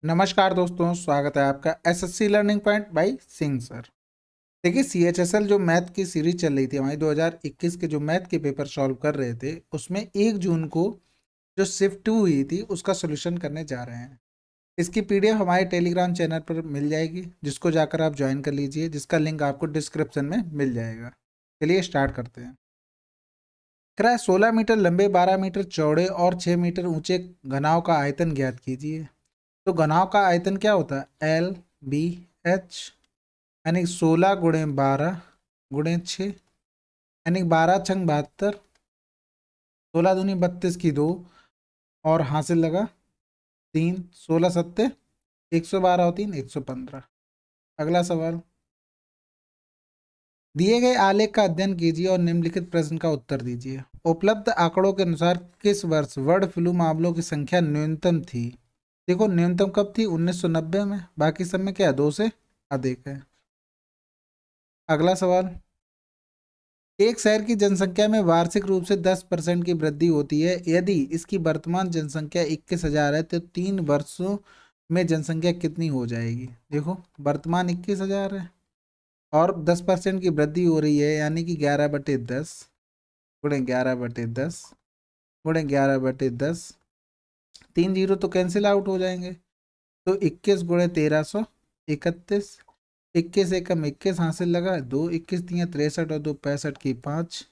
नमस्कार दोस्तों, स्वागत है आपका SSC learning point by Singh sir. देखिए, सीएचएसएल जो मैथ की सीरीज चल रही थी हमारी 2021 के जो मैथ के पेपर सॉल्व कर रहे थे, उसमें 1 जून को जो शिफ्ट हुई थी उसका सोल्यूशन करने जा रहे हैं। इसकी पीडीएफ हमारे टेलीग्राम चैनल पर मिल जाएगी, जिसको जाकर आप ज्वाइन कर लीजिए, जिसका लिंक आपको डिस्क्रिप्शन में मिल जाएगा। चलिए स्टार्ट करते हैं। कह रहा है 16 मीटर लंबे, 12 मीटर चौड़े और 6 मीटर ऊंचे घनाव का आयतन ज्ञात कीजिए। तो घनाव का आयतन क्या होता है? एल बी एच, यानी 16 × 12 × 6, यानी 12×6 = 72, 16 दूनी 32 की 2, और हासिल लगा 3, 16×7 112 और 3 115। अगला सवाल, दिए गए आलेख का अध्ययन कीजिए और निम्नलिखित प्रश्न का उत्तर दीजिए। उपलब्ध आंकड़ों के अनुसार किस वर्ष बर्ड फ्लू मामलों की संख्या न्यूनतम थी? देखो, न्यूनतम कब थी? 1990 में। बाकी सब में क्या, 2 से अधिक है। अगला सवाल, एक शहर की जनसंख्या में वार्षिक रूप से 10% की वृद्धि होती है। यदि इसकी वर्तमान जनसंख्या 21,000 है तो 3 वर्षों में जनसंख्या कितनी हो जाएगी? देखो, वर्तमान 21,000 है और 10% की वृद्धि हो रही है, यानी कि 11/10 गुणे 11/10 गुणे 11/10। 3 जीरो तो कैंसिल आउट हो जाएंगे, तो 21 गुणे 1331। 21 एकम 21 हासिल लगा 2, 21 × 63 और 2 65 की 5।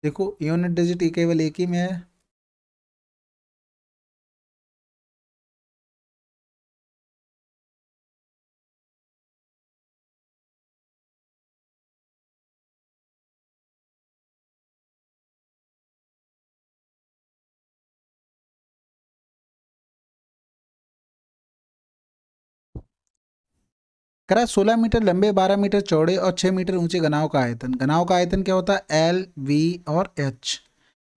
देखो, यूनिट डिजिट केवल एक ही में है। करा 16 मीटर लंबे, 12 मीटर चौड़े और 6 मीटर ऊंचे घनाव का आयतन। घनाव का आयतन क्या होता है? एल वी और एच,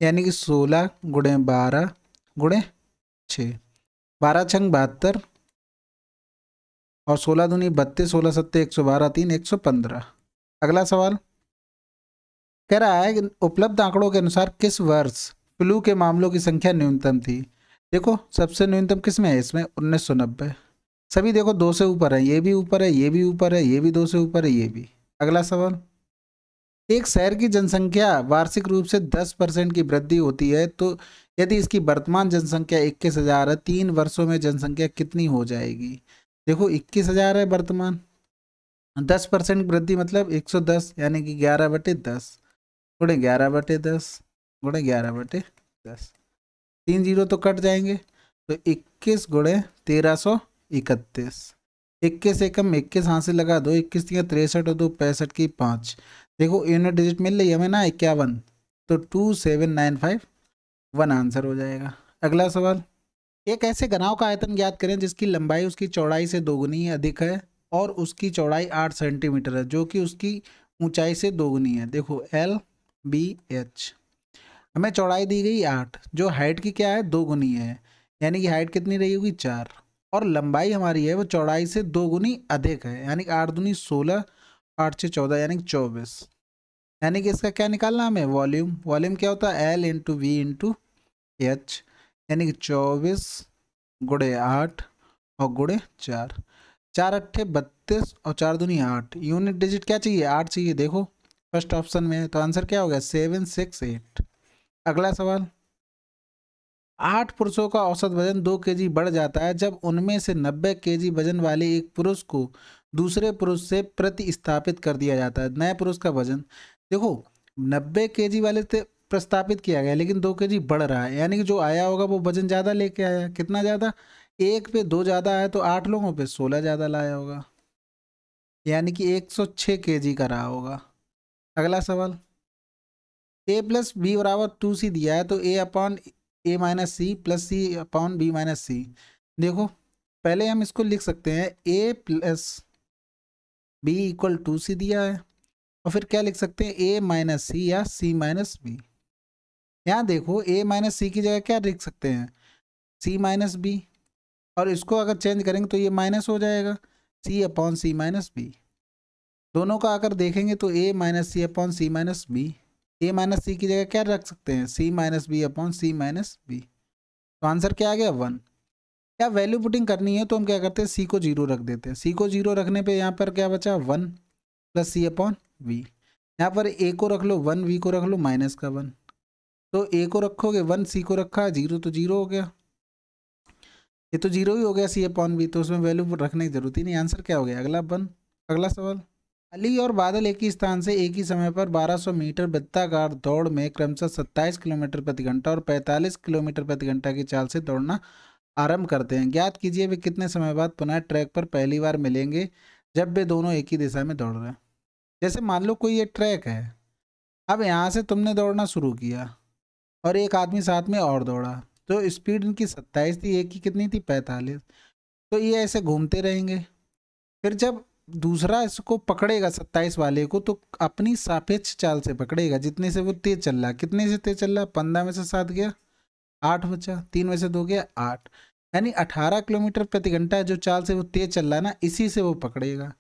यानी कि 16 गुणे 12 गुणे 6, 12×6 = 72, और 16 दूनी 32, 16×7 112, 3 115। अगला सवाल कह रहा है कि उपलब्ध आंकड़ों के अनुसार किस वर्ष फ्लू के मामलों की संख्या न्यूनतम थी? देखो, सबसे न्यूनतम किस में है? इसमें 1990। सभी देखो 2 से ऊपर है, ये भी ऊपर है, ये भी ऊपर है, ये भी 2 से ऊपर है, ये भी। अगला सवाल, एक शहर की जनसंख्या वार्षिक रूप से 10% की वृद्धि होती है, तो यदि इसकी वर्तमान जनसंख्या 21,000 है, 3 वर्षों में जनसंख्या कितनी हो जाएगी? देखो, 21,000 है वर्तमान, 10% वृद्धि मतलब 110, यानी कि 11/10 गुणे 11/10 गुणे 11/10। 3 जीरो तो कट जाएंगे, तो 21 गुणे 1331। 21 एकम 21 हासिल लगा 2, 21 × 63 और 2 65 की 5। देखो, यूनिट डिजिट मिल रही है हमें ना, 51, तो 2795 वन आंसर हो जाएगा। अगला सवाल, एक ऐसे घनाव का आयतन ज्ञात करें जिसकी लंबाई उसकी चौड़ाई से दोगुनी अधिक है और उसकी चौड़ाई 8 सेंटीमीटर है, जो कि उसकी ऊंचाई से दोगुनी है। देखो, एल बी एच, हमें चौड़ाई दी गई 8, जो हाइट की क्या है? दोगुनी है, यानी कि हाइट कितनी रही होगी? 4, और लंबाई हमारी है वो चौड़ाई से दोगुनी अधिक है, यानी कि 8 दूनी 16, 8 6 14, यानी कि 24। यानी कि इसका क्या निकालना हमें? वॉल्यूम। वॉल्यूम क्या होता है? L into V into H, यानी कि 24 गुणे 8 और गुणे 4। 4 × 8 = 32 और 4 दूनी 8। यूनिट डिजिट क्या चाहिए? 8 चाहिए। देखो, फर्स्ट ऑप्शन में है, तो आंसर क्या हो गया? 768। अगला सवाल, 8 पुरुषों का औसत वजन 2 kg बढ़ जाता है जब उनमें से 90 kg वजन वाले एक पुरुष को दूसरे पुरुष से प्रतिस्थापित कर दिया जाता है। नए पुरुष का वजन, देखो, 90 kg वाले से प्रस्तापित किया गया, लेकिन 2 kg बढ़ रहा है, यानी कि जो आया होगा वो वजन ज़्यादा लेके आया। कितना ज़्यादा? एक पे 2 ज़्यादा आया, तो 8 लोगों पे 16 ज़्यादा लाया होगा, यानी कि 106 kg का रहा होगा। अगला सवाल, a+b = 2c दिया है, तो a/a-c प्लस c/b-c। देखो, पहले हम इसको लिख सकते हैं, a+b = 2c दिया है, और फिर क्या लिख सकते हैं? a-c या c-b। यहाँ देखो, a-c की जगह क्या लिख सकते हैं? c-b, और इसको अगर चेंज करेंगे तो ये माइनस हो जाएगा, c/c-b। दोनों का अगर देखेंगे तो a-c/c-b, a-c की जगह क्या रख सकते हैं? c-b/c-b। तो आंसर क्या आ गया? 1। क्या वैल्यू पुटिंग करनी है तो हम क्या करते हैं, सी को 0 रख देते हैं। सी को 0 रखने पे यहाँ पर क्या बचा 1 प्लस सी अपॉन वी। यहाँ पर ए को रख लो 1, वी को रख लो -1। तो ए को रखोगे 1, सी को रखा है 0 तो 0 हो गया, ये तो 0 ही हो गया सी अपॉन वी, तो उसमें वैल्यू रखने की जरूरत ही नहीं। आंसर क्या हो गया अगला 1। अगला सवाल, अली और बादल एक ही स्थान से एक ही समय पर 1200 मीटर वृत्ताकार दौड़ में क्रमशः 27 किलोमीटर प्रति घंटा और 45 किलोमीटर प्रति घंटा की चाल से दौड़ना आरंभ करते हैं। ज्ञात कीजिए वे कितने समय बाद पुनः ट्रैक पर पहली बार मिलेंगे जब वे दोनों एक ही दिशा में दौड़ रहे हैं। जैसे मान लो कोई ये ट्रैक है, अब यहाँ से तुमने दौड़ना शुरू किया और एक आदमी साथ में और दौड़ा, तो स्पीड इनकी 27 थी, एक की कितनी थी 45। तो ये ऐसे घूमते रहेंगे, फिर जब दूसरा इसको पकड़ेगा 27 वाले को तो अपनी सापेक्ष चाल से पकड़ेगा जितने से वो तेज चल रहा है। कितने से तेज चल रहा है, 15 में से 7 गया 8 बचा, 3 में से 2 गया 8, यानी 18 किलोमीटर प्रति घंटा जो चाल से वो तेज चल रहा है ना, इसी से वो पकड़ेगा।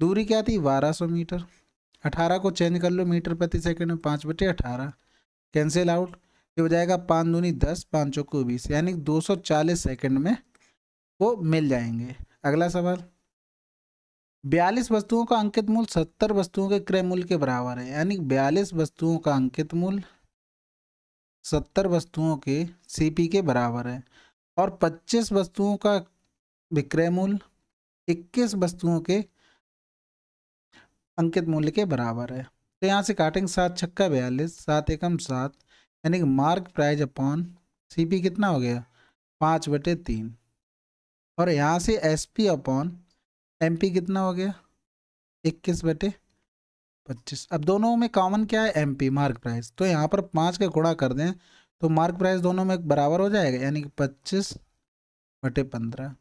दूरी क्या थी 1200 मीटर, 18 को चेंज कर लो मीटर प्रति सेकंड में, 5/18 कैंसिल आउट, ये हो जाएगा 5 दूनी 10, 5 चौको 20, यानी 240 सेकंड में वो मिल जाएंगे। अगला सवाल, 42 वस्तुओं का अंकित मूल्य 70 वस्तुओं के क्रय मूल्य के बराबर है, यानी 42 वस्तुओं का अंकित मूल्य 70 वस्तुओं के सीपी के बराबर है और 25 वस्तुओं का विक्रय मूल्य 21 वस्तुओं के अंकित मूल्य के बराबर है। तो यहाँ से काटेंगे 7 छक्का 42, 7 एकम 7, यानी कि मार्क प्राइज अपॉन सीपी कितना हो गया 5/3, और यहाँ से एसपी अपॉन एमपी कितना हो गया 21/25। अब दोनों में कॉमन क्या है एमपी मार्क प्राइस, तो यहाँ पर 5 का गुणा कर दें तो मार्क प्राइस दोनों में बराबर हो जाएगा, यानी कि 25/15।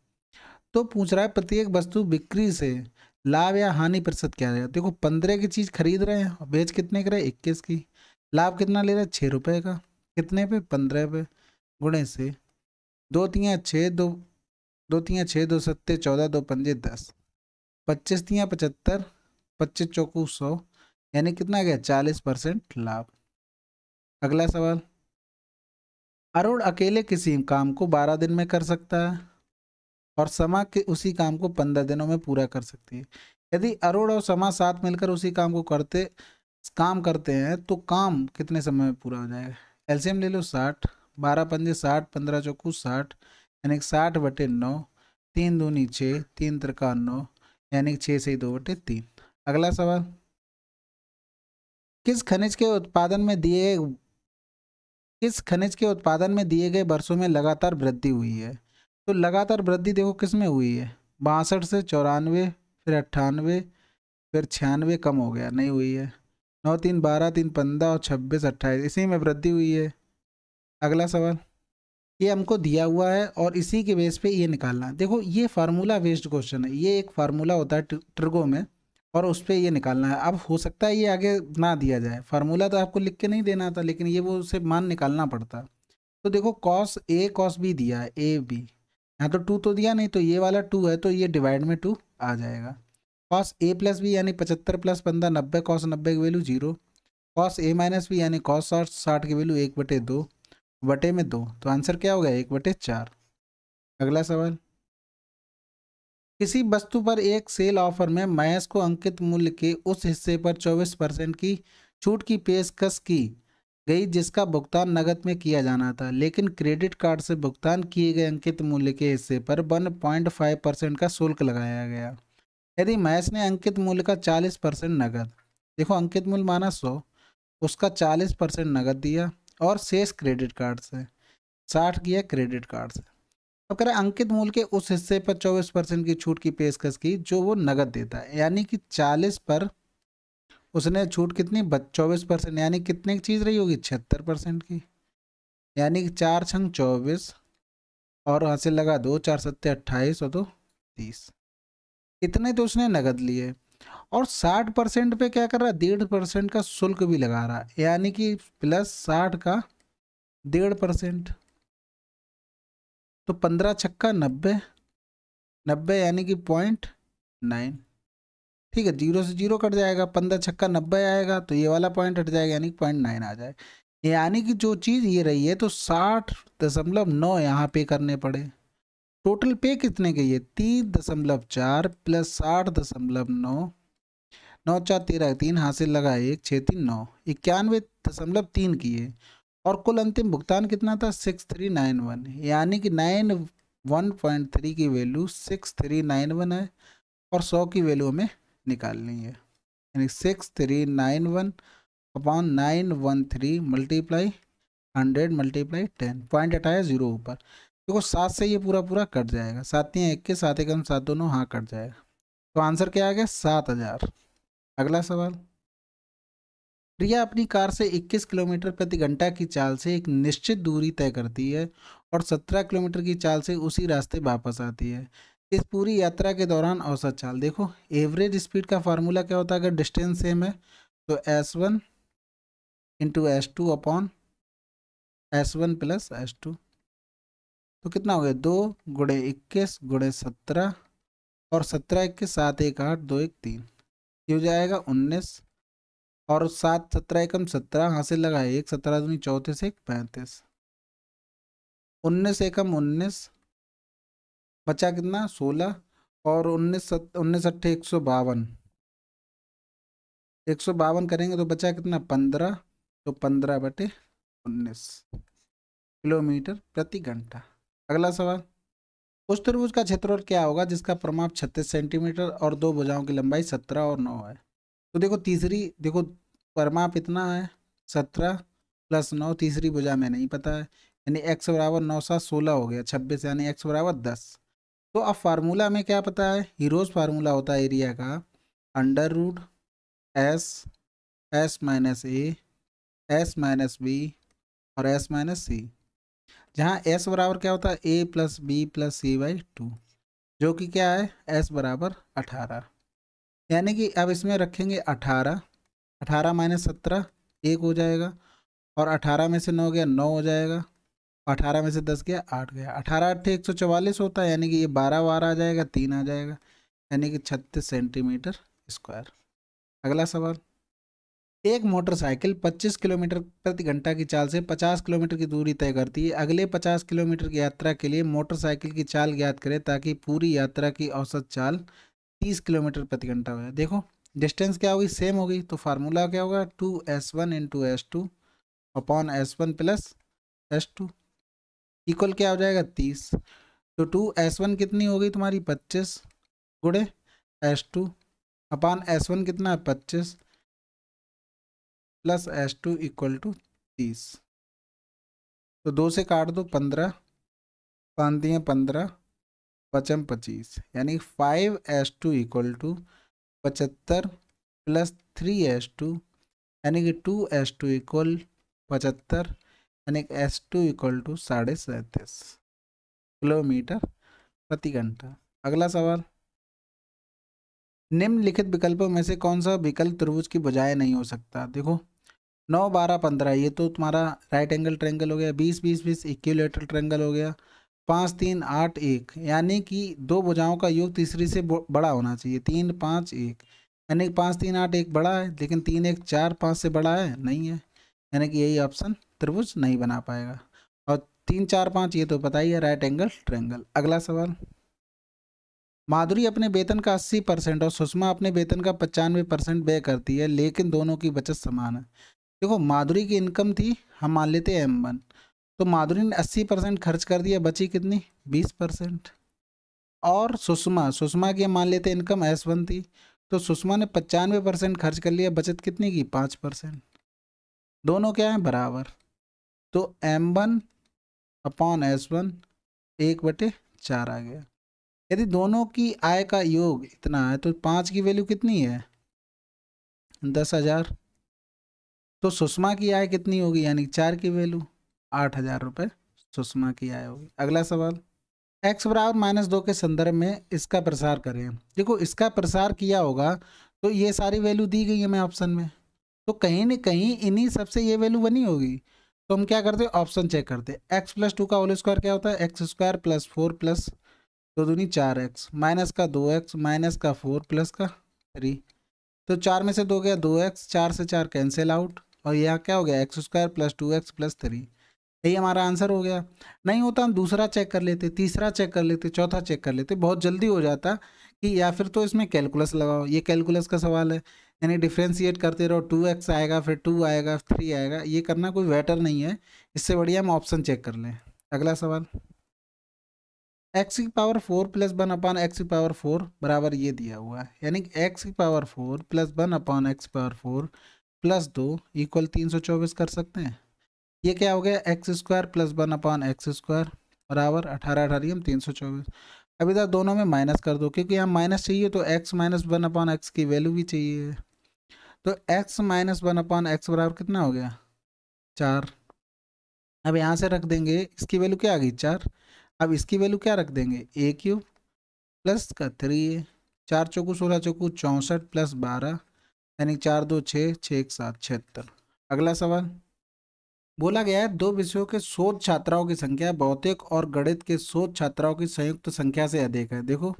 तो पूछ रहा है प्रत्येक वस्तु बिक्री से लाभ या हानि प्रतिशत क्या है। देखो 15 की चीज़ खरीद रहे हैं, बेच कितने के रहे 21 की, लाभ कितना ले रहे हैं 6 रुपये का, कितने पे 15 पे, गुणे से 2 तियाँ 6, 2 तियाँ 6, 2 सत्ते 14, 2 पंजे 10, 25 तियाँ 75, 25 चौकू 100, यानी कितना गया 40% लाभ। अगला सवाल, अरुण अकेले किसी काम को 12 दिन में कर सकता है और समा के उसी काम को 15 दिनों में पूरा कर सकती है। यदि अरुण और समा साथ मिलकर उसी काम को काम करते हैं तो काम कितने समय में पूरा हो जाएगा। एलसीएम ले लो 60, 12 पंजे 60, 15 चौकू 60, यानी 60/9, 3 दूनी 6, 3 त्रिका 9, यानी 6 से 2/3। अगला सवाल, किस खनिज के उत्पादन में दिए गए वर्षों में लगातार वृद्धि हुई है। तो लगातार वृद्धि देखो किस में हुई है, 62 से 94, फिर 98, फिर 96, कम हो गया नहीं हुई है, 9 3 12, 3 15 और 26 28, इसी में वृद्धि हुई है। अगला सवाल, ये हमको दिया हुआ है और इसी के बेस पे ये निकालना है। देखो ये फार्मूला बेस्ड क्वेश्चन है, ये एक फार्मूला होता है ट्रिगो में और उस पर ये निकालना है। अब हो सकता है ये आगे ना दिया जाए, फार्मूला तो आपको लिख के नहीं देना था, लेकिन ये वो उसे मान निकालना पड़ता। तो देखो cos A cos B दिया है, ए बी, यहाँ तो 2 तो दिया नहीं, तो ये वाला 2 है तो ये डिवाइड में 2 आ जाएगा। cos A प्लस बी यानी 75 + 15 90, cos 90 की value 0, cos A minus B यानी cos 60 की वैल्यू 1/2 बटे में 2, तो आंसर क्या हो गया 1/4। अगला सवाल, किसी वस्तु पर एक सेल ऑफर में महेश को अंकित मूल्य के उस हिस्से पर 24% की छूट की पेशकश की गई जिसका भुगतान नकद में किया जाना था, लेकिन क्रेडिट कार्ड से भुगतान किए गए अंकित मूल्य के हिस्से पर 1.5% का शुल्क लगाया गया। यदि महेश ने अंकित मूल्य का 40% नकद, देखो अंकित मूल्य माना 100, उसका 40% नकद दिया और शेष क्रेडिट कार्ड से 60 किया क्रेडिट कार्ड से, तो कह रहा है अंकित मूल्य के उस हिस्से पर 24% की छूट की पेशकश की जो वो नगद देता है, यानी कि 40 पर उसने छूट कितनी 24%, यानी कितने की चीज़ रही होगी 76% की, यानी कि 4 छंग 24 और वहाँ से लगा 2, 4 सत्ते 28 और 2 30, इतने तो उसने नगद लिए और 60% पे क्या कर रहा है 1.5% का शुल्क भी लगा रहा है, यानी कि प्लस 60 का 1.5%, तो 15 छक्का 90, 90 यानी कि 0.9, ठीक है 0 से 0 कट जाएगा, 15 छक्का 90 आएगा तो ये वाला पॉइंट हट जाएगा यानी 0.9 आ जाए, यानी कि जो चीज़ ये रही है तो 60.9 यहाँ पे करने पड़े, टोटल पे कितने की है 30.4 प्लस 60.9, 9×4 = 13, 3 हासिल लगा 1, 6×3 = 9, 91.3 की है। और कुल अंतिम भुगतान कितना था 6391, यानी कि 91.3 की वैल्यू 6391 है और 100 की वैल्यू हमें निकालनी है, यानी 6391 अपॉन 913 मल्टीप्लाई 100 मल्टीप्लाई 10, पॉइंट हटाया 0 ऊपर। देखो 7 से ये पूरा पूरा कट जाएगा, 7 या 21, 7 एकम 7 दोनों हाँ कट जाएगा, तो आंसर क्या आ गया 7000। अगला सवाल, प्रिया अपनी कार से 21 किलोमीटर प्रति घंटा की चाल से एक निश्चित दूरी तय करती है और 17 किलोमीटर की चाल से उसी रास्ते वापस आती है। इस पूरी यात्रा के दौरान औसत चाल, देखो एवरेज स्पीड का फार्मूला क्या होता है अगर डिस्टेंस सेम है, तो S1 into S2 upon S1 plus S2, तो कितना हो गया 2 × 21 × 17 और 17 21 7 1 8 2 1 3, ये हो जाएगा 19 और 7 17 एकम 17 हासिल लगा 1, 17 दूनी 34 1 35, 19 एकम 19 बचा कितना 16 और 19 19 अट्ठे 152, 152 करेंगे तो बचा कितना 15, तो 15/19 किलोमीटर प्रति घंटा। अगला सवाल, उस त्रिभुज का क्षेत्रफल क्या होगा जिसका परिमाप 36 सेंटीमीटर और दो भुजाओं की लंबाई 17 और 9 है। तो देखो देखो परिमाप इतना है 17 + 9, तीसरी भुजा में नहीं पता है, यानी x = 9 7 16 हो गया 26, यानी x = 10। तो अब फार्मूला में क्या पता है, हीरोज फार्मूला होता है एरिया का √S S-A S-B और S-C, जहाँ S बराबर क्या होता है A + B + C/2, जो कि क्या है S = 18, यानी कि अब इसमें रखेंगे 18, 18 - 17 1 हो जाएगा, और 18 में से 9 गया 9 हो जाएगा, 18 में से 10 गया 8 गया, 18 8 144 होता है, यानी कि ये 12 12 आ जाएगा 3 आ जाएगा, यानी कि 36 सेंटीमीटर स्क्वायर। अगला सवाल, एक मोटरसाइकिल 25 किलोमीटर प्रति घंटा की चाल से 50 किलोमीटर की दूरी तय करती है। अगले 50 किलोमीटर की यात्रा के लिए मोटरसाइकिल की चाल ज्ञात करें ताकि पूरी यात्रा की औसत चाल 30 किलोमीटर प्रति घंटा हो जाए। देखो डिस्टेंस क्या होगी सेम होगी, तो फार्मूला क्या होगा 2S1 × S2 upon S1 plus S2 equal क्या हो जाएगा 30। तो 2S1 कितनी होगी तुम्हारी 25 गुणे S2 अपॉन S1 कितना है 25 प्लस S2 = 30। तो 2 से काट दो 15, 5 × 15 5 × 25, यानी 5S2 = 75 प्लस 3S2, यानी कि 2S2 = 75, यानी कि S2 = 37.5 किलोमीटर प्रति घंटा। अगला सवाल, निम्नलिखित विकल्पों में से कौन सा विकल्प त्रिभुज की बजाय नहीं हो सकता। देखो 9 12 15 ये तो तुम्हारा राइट एंगल ट्रायंगल हो गया, 20 20 20 इक्विलैटरल ट्रायंगल हो गया, 5 3 8 1, यानी कि दो भुजाओं का योग तीसरी से बड़ा होना चाहिए, 3 5 1, यानी कि 5 3 8 1 बड़ा है, लेकिन 3 1 4 5 से बड़ा है नहीं है, यानी कि यही ऑप्शन त्रिभुज नहीं बना पाएगा। और 3 4 5 ये तो पता ही है राइट एंगल ट्रायंगल। अगला सवाल, माधुरी अपने वेतन का 80% और सुषमा अपने वेतन का 95% व्यय करती है, लेकिन दोनों की बचत समान है। देखो माधुरी की इनकम थी हम मान लेते हैं M1, तो माधुरी ने 80% खर्च कर दिया, बची कितनी 20%। और सुषमा की हम मान लेते हैं इनकम S1 थी, तो सुषमा ने 95% खर्च कर लिया, बचत कितनी की 5%। दोनों क्या है बराबर, तो M1 अपॉन S1 1/4 आ गया। यदि दोनों की आय का योग इतना है तो 5 की वैल्यू कितनी है 10,000, तो सुषमा की आय कितनी होगी, यानी 4 की वैल्यू 8,000 रुपये सुषमा की आय होगी। अगला सवाल, x = -2 के संदर्भ में इसका प्रसार करें। देखो इसका प्रसार किया होगा तो ये सारी वैल्यू दी गई है मैं ऑप्शन में, तो कहीं न कहीं इन्हीं सबसे ये वैल्यू बनी होगी, तो हम क्या करते हैं ऑप्शन चेक करते हैं। x + 2 का होल स्क्वायर क्या होता है x² + 4 + 2 दूनी 4x माइनस का 2x माइनस का 4 प्लस का 3, तो 4 में से 2 गया 2x, 4 से 4 कैंसिल आउट, और यहाँ क्या हो गया x² + 2x + 3, यही हमारा आंसर हो गया। नहीं होता हम दूसरा चेक कर लेते, तीसरा चेक कर लेते, चौथा चेक कर लेते, बहुत जल्दी हो जाता कि या फिर तो इसमें कैलकुलस लगाओ, ये कैलकुलस का सवाल है, यानी डिफ्रेंशिएट करते रहो, 2x आएगा, फिर 2 आएगा, 3 आएगा, ये करना कोई बेटर नहीं है। इससे बढ़िया हम ऑप्शन चेक कर लें। अगला सवाल, एक्स की पावर 4 प्लस 1 अपॉन एक्स की पावर 4 बराबर ये दिया हुआ है, यानी कि एक्स की power 4 plus 1 upon x power 4 plus 2 equal 324 कर सकते हैं। ये क्या हो गया, x square plus 1 upon x square बराबर 18 18 हम 324। अब इधर दोनों में माइनस कर दो, क्योंकि यहाँ माइनस चाहिए तो एक्स माइनस 1 अपॉन एक्स की वैल्यू भी चाहिए। तो एक्स माइनस 1 अपॉन एक्स बराबर कितना हो गया, 4। अब यहाँ से रख देंगे, इसकी वैल्यू क्या आ गई, 4। अब इसकी वैल्यू क्या रख देंगे, ए क्यूब प्लस का 3a, 4 चौकू 16 चौकू 64 प्लस 12, यानी 4 2 6 6 1 7 76। अगला सवाल, बोला गया है दो विषयों के शोध छात्राओं की संख्या भौतिक और गणित के शोध छात्राओं की संयुक्त संख्या से अधिक है। देखो,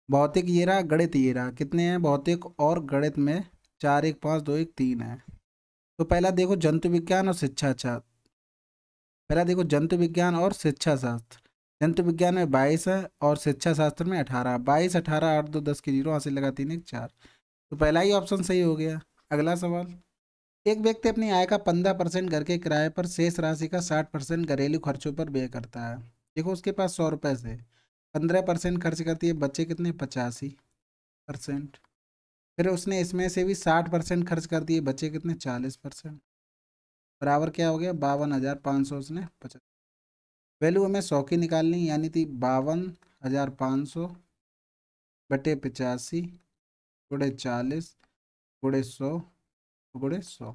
भौतिक ये रहा, गणित ये रहा, कितने हैं भौतिक और गणित में, 4 1 5 2 1 3 है। तो पहला देखो जंतु विज्ञान और शिक्षा शास्त्र, पहला देखो जंतु विज्ञान और शिक्षा शास्त्र। जंतु विज्ञान में 22 है और शिक्षा शास्त्र में 18, 22 18 8 2 10 की 0 हासिल लगा 3 1 4, तो पहला ही ऑप्शन सही हो गया। अगला सवाल, एक व्यक्ति अपनी आय का 15% घर के किराए पर, शेष राशि का 60% घरेलू खर्चों पर व्यय करता है। देखो उसके पास 100 रुपये से 15% खर्च करती है, बच्चे कितने, 85%। फिर उसने इसमें से भी 60% खर्च कर दिए, बच्चे कितने, 40%। बराबर क्या हो गया, 52,500 उसने 50। वैल्यू हमें 100 की निकालनी, यानी थी 52,500 बटे 85 गुणे 40 गुणे 100 गुणे 100।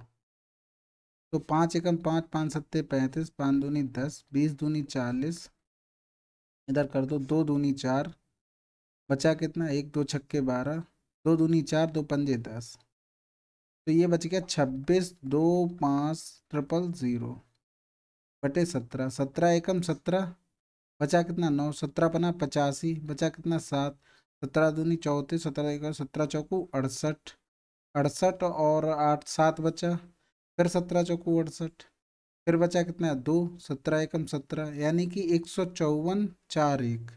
तो 5 एकम 5 5 सत्ते 35, 5 दूनी 10, 20 दूनी 40, इधर कर दो 2 दूनी 4, बचा कितना, 1 2 छक्के 12, 2 दूनी 4 2 पंजे 10, तो ये बच गया 26 2 5 ट्रिपल 0 बटे 17, 17 एकम 17, बचा कितना 9, 17 पना 85, बचा कितना 7, 17 दूनी 34, 17 एकम 17 चौकू 68, 68 और 8 7 बचा, फिर 17 चौकू 68, फिर बचा कितना, 2, 17 एकम 17, यानी कि 154 4 1,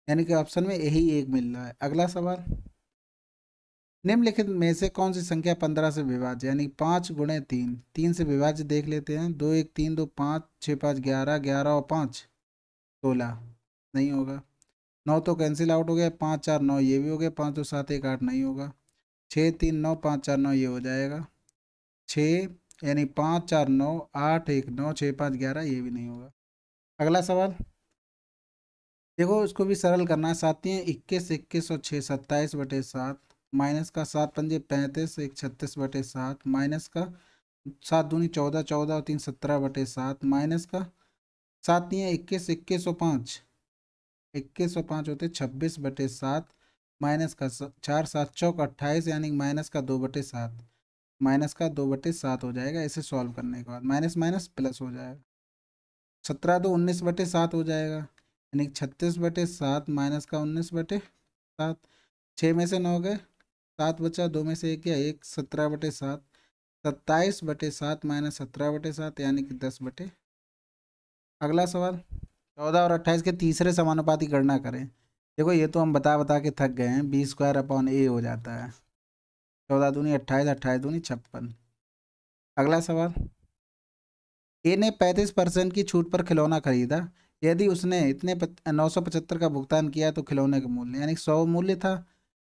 यानी कि ऑप्शन में यही एक मिल रहा है। अगला सवाल, निम्नलिखित में से कौन सी संख्या 15 से विभाज्य, यानी 5 गुणे 3, 3 से विभाज्य देख लेते हैं। 2 1 3 2 5 6 5 11, 11 और 5 16, नहीं होगा। 9 तो कैंसिल आउट हो गया, 5 4 9 ये भी हो गया, 5 2 7 1 8 नहीं होगा। 6 3 9 5 4 9 ये हो जाएगा 6, यानी 5 4 9 8 1 9 6 5 11 ये भी नहीं होगा। अगला सवाल, देखो इसको भी सरल करना है। सातियाँ 21 21 और 6 27 बटे 7, माइनस का 7 पंजे 35 1 36 बटे 7, माइनस का 7 दूनी 14 14 और 3 17 बटे 7, माइनस का सातियाँ 21 21 और 5, 21 और 5 होते 26 बटे 7, माइनस का 4 7 चौक 28, यानी माइनस का 2 बटे 7, माइनस का 2 बटे 7 हो जाएगा। इसे सॉल्व करने के बाद माइनस माइनस प्लस हो जाएगा, 17 2 19 बटे 7 हो जाएगा, यानी 36 बटे 7 माइनस का 19 बटे 7, 6 में से 9 गए, 7 बचा, 2 में से 1 गया 1, 17 बटे 7, 27 बटे 7 माइनस 17 बटे 7, यानी कि 10 बटे। अगला सवाल, 14 और 28 के तीसरे समानुपाती गणना करें। देखो ये तो हम बता बता के थक गए हैं, बी स्क्वायर अपॉन ए हो जाता है, 14 दूनी 28, 28 दूनी 56। अगला सवाल, ए ने 35% की छूट पर खिलौना खरीदा, यदि उसने इतने 975 का भुगतान किया तो खिलौने का मूल्य, यानी 100 मूल्य था,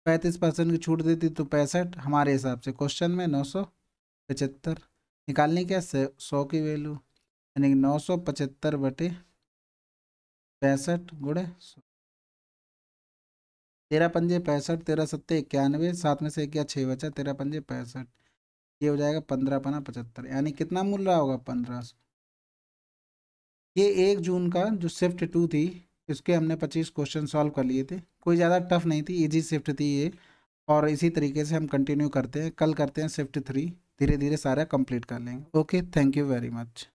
35% की छूट देती तो 65, हमारे हिसाब से क्वेश्चन में 975 निकालनी, क्या 100 की वैल्यू, यानी 975 बटे 65 गुणे 100, 13 पंजे 65, 13 सत्ते 91, 7 में से 1 गया 6 बचा, 13 पंजे 65, ये हो जाएगा 15 पना 75, यानी कितना मूल्य रहा होगा 1500। ये 1 जून का जो शिफ्ट 2 थी, इसके हमने 25 क्वेश्चन सॉल्व कर लिए थे, कोई ज़्यादा टफ नहीं थी, इजी शिफ्ट थी ये। और इसी तरीके से हम कंटिन्यू करते हैं, कल करते हैं शिफ्ट 3, धीरे धीरे सारा कंप्लीट कर लेंगे। Okay, thank you very much.